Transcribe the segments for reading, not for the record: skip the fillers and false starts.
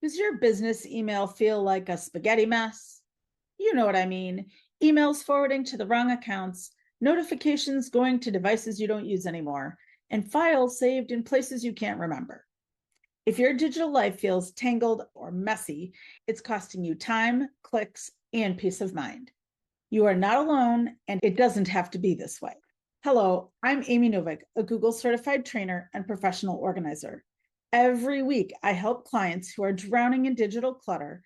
Does your business email feel like a spaghetti mess? You know what I mean. Emails forwarding to the wrong accounts, notifications going to devices you don't use anymore, and files saved in places you can't remember. If your digital life feels tangled or messy, it's costing you time, clicks, and peace of mind. You are not alone, and it doesn't have to be this way. Hello, I'm Amy Novick, a Google certified trainer and professional organizer. Every week, I help clients who are drowning in digital clutter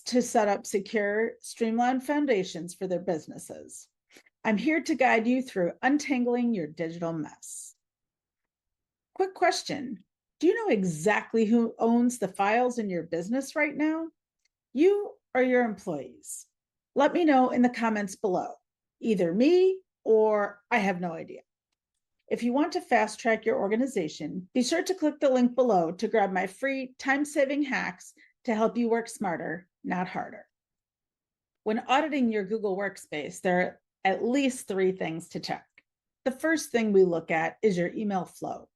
to set up secure, streamlined foundations for their businesses. I'm here to guide you through untangling your digital mess. Quick question. Do you know exactly who owns the files in your business right now? You or your employees? Let me know in the comments below. Either me or I have no idea. If you want to fast track your organization, be sure to click the link below to grab my free time-saving hacks to help you work smarter, not harder. When auditing your Google Workspace, there are at least 3 things to check. The first thing we look at is your email flow.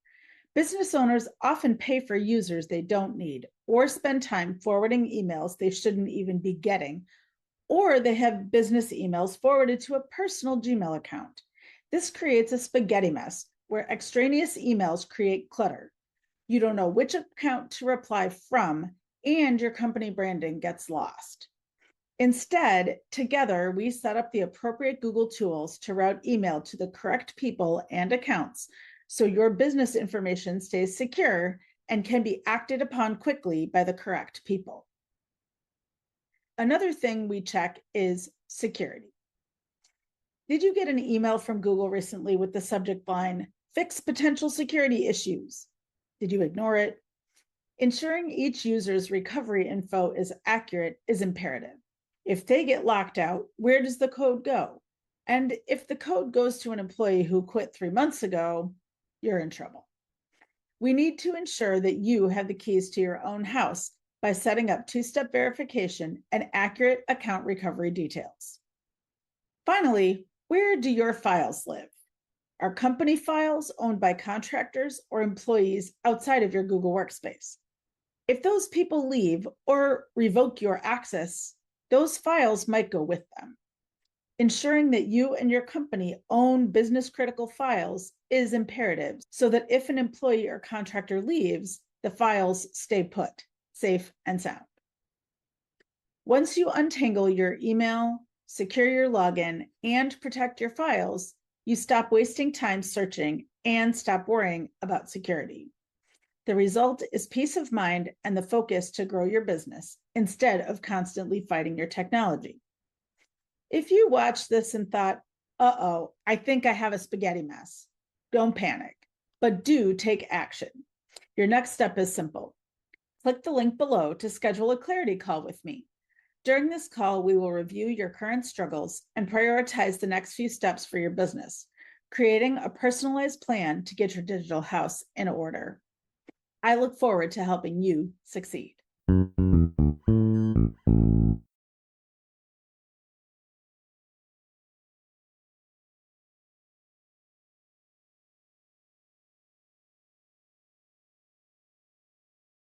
Business owners often pay for users they don't need or spend time forwarding emails they shouldn't even be getting, or they have business emails forwarded to a personal Gmail account. This creates a spaghetti mess where extraneous emails create clutter. You don't know which account to reply from, and your company branding gets lost. Instead, together, we set up the appropriate Google tools to route email to the correct people and accounts so your business information stays secure and can be acted upon quickly by the correct people. Another thing we check is security. Did you get an email from Google recently with the subject line, "Fix potential security issues"? Did you ignore it? Ensuring each user's recovery info is accurate is imperative. If they get locked out, where does the code go? And if the code goes to an employee who quit 3 months ago, you're in trouble. We need to ensure that you have the keys to your own house by setting up 2-step verification and accurate account recovery details. Finally, where do your files live? Are company files owned by contractors or employees outside of your Google Workspace? If those people leave or revoke your access, those files might go with them. Ensuring that you and your company own business-critical files is imperative so that if an employee or contractor leaves, the files stay put, safe and sound. Once you untangle your email, secure your login, and protect your files, you stop wasting time searching and stop worrying about security. The result is peace of mind and the focus to grow your business instead of constantly fighting your technology. If you watched this and thought, uh-oh, I think I have a spaghetti mess, don't panic, but do take action. Your next step is simple. Click the link below to schedule a clarity call with me. During this call, we will review your current struggles and prioritize the next few steps for your business, creating a personalized plan to get your digital house in order. I look forward to helping you succeed.